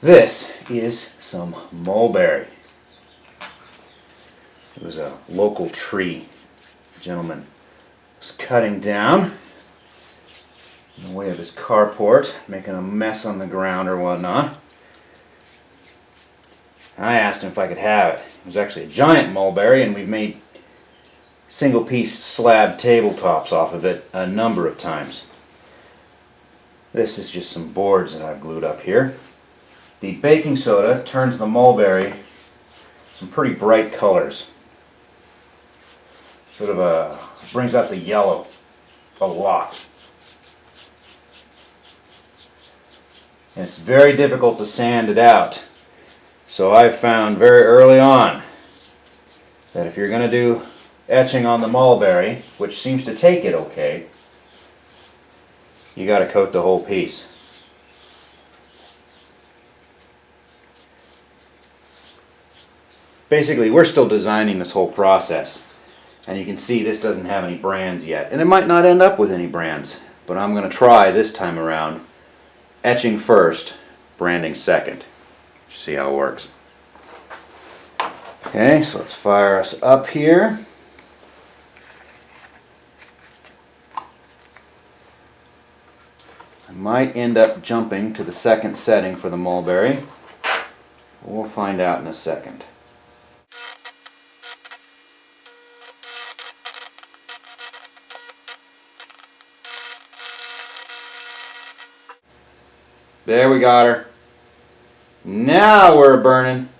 This is some mulberry. It was a local tree the gentleman was cutting down in the way of his carport, making a mess on the ground or whatnot. I asked him if I could have it. It was actually a giant mulberry, and we've made single-piece slab tabletops off of it a number of times. This is just some boards that I've glued up here. The baking soda turns the mulberry some pretty bright colors. Sort of brings out the yellow a lot. And it's very difficult to sand it out. So I've found very early on that if you're going to do etching on the mulberry, which seems to take it okay, you got to coat the whole piece. Basically, we're still designing this whole process, and you can see this doesn't have any brands yet, and it might not end up with any brands, but I'm going to try this time around etching first, branding second. See how it works. Okay, so let's fire us up here. I might end up jumping to the second setting for the mulberry. We'll find out in a second. There, we got her. Now we're burning.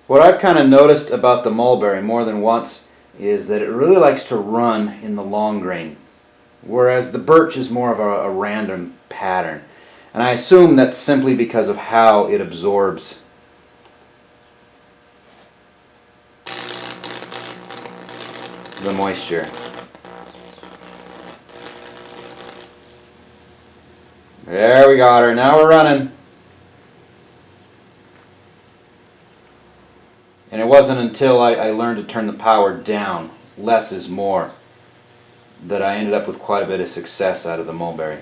What I've kind of noticed about the mulberry more than once is that it really likes to run in the long grain, whereas the birch is more of a random pattern. And I assume that's simply because of how it absorbs the moisture. There, we got her. Now we're running. And it wasn't until I learned to turn the power down, less is more, that I ended up with quite a bit of success out of the mulberry.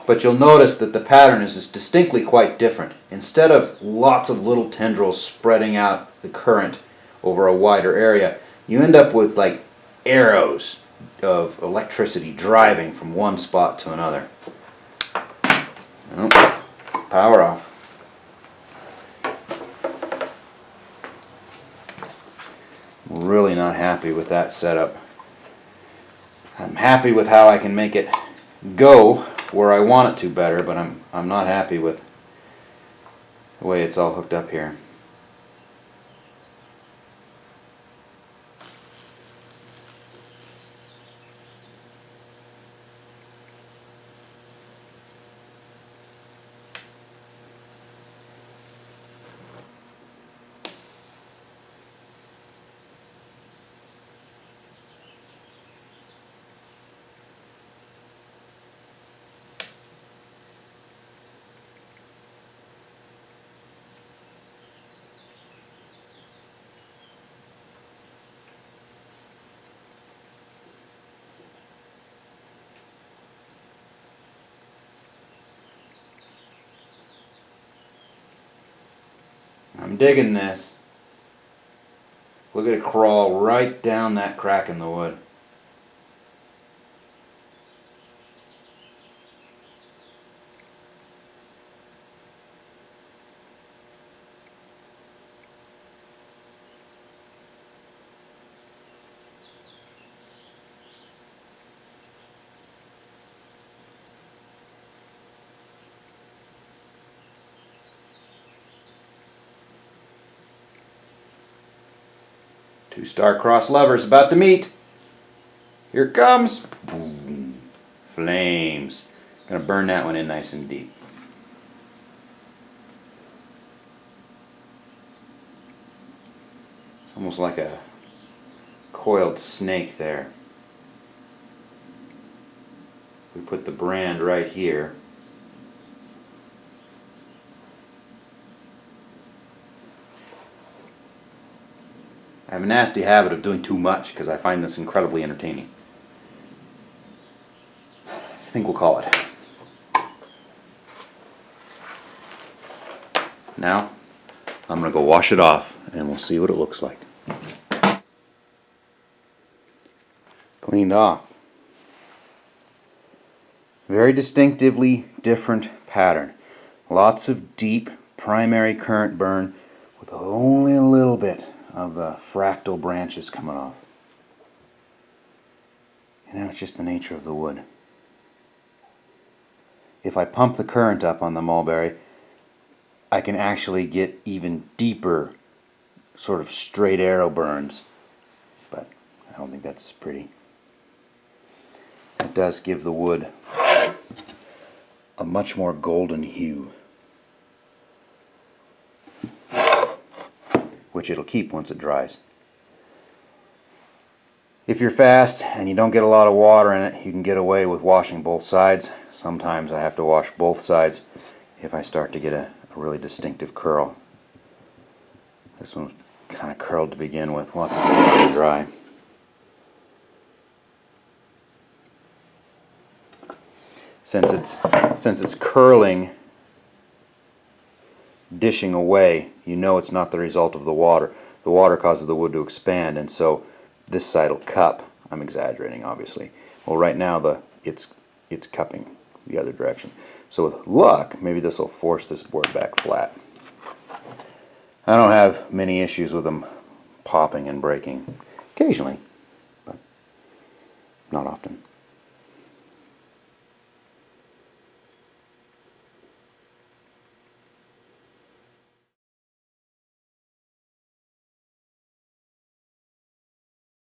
But you'll notice that the pattern is distinctly quite different. Instead of lots of little tendrils spreading out the current over a wider area, you end up with like arrows of electricity driving from one spot to another. Oh, power off. I'm really not happy with that setup. I'm happy with how I can make it go where I want it to better, but I'm not happy with the way it's all hooked up here. I'm digging this. Look at it crawl right down that crack in the wood. Two star-crossed lovers about to meet. Here it comes. Boom. Flames. Gonna burn that one in nice and deep. It's almost like a coiled snake there. We put the brand right here. I have a nasty habit of doing too much because I find this incredibly entertaining. I think we'll call it. Now, I'm going to go wash it off and we'll see what it looks like. Cleaned off. Very distinctively different pattern. Lots of deep primary current burn with only a little bit of the fractal branches coming off. And now it's just the nature of the wood. If I pump the current up on the mulberry, I can actually get even deeper sort of straight arrow burns, but I don't think that's pretty. It does give the wood a much more golden hue, which it'll keep once it dries. If you're fast and you don't get a lot of water in it, you can get away with washing both sides. Sometimes I have to wash both sides if I start to get a really distinctive curl. This one's kind of curled to begin with. We'll have to see how they dry. Since it's curling, dishing away, you know it's not the result of the water. The water causes the wood to expand, and so this side will cup. I'm exaggerating, obviously. Well, right now it's cupping the other direction. So with luck, maybe this will force this board back flat. I don't have many issues with them popping and breaking. Occasionally, but not often.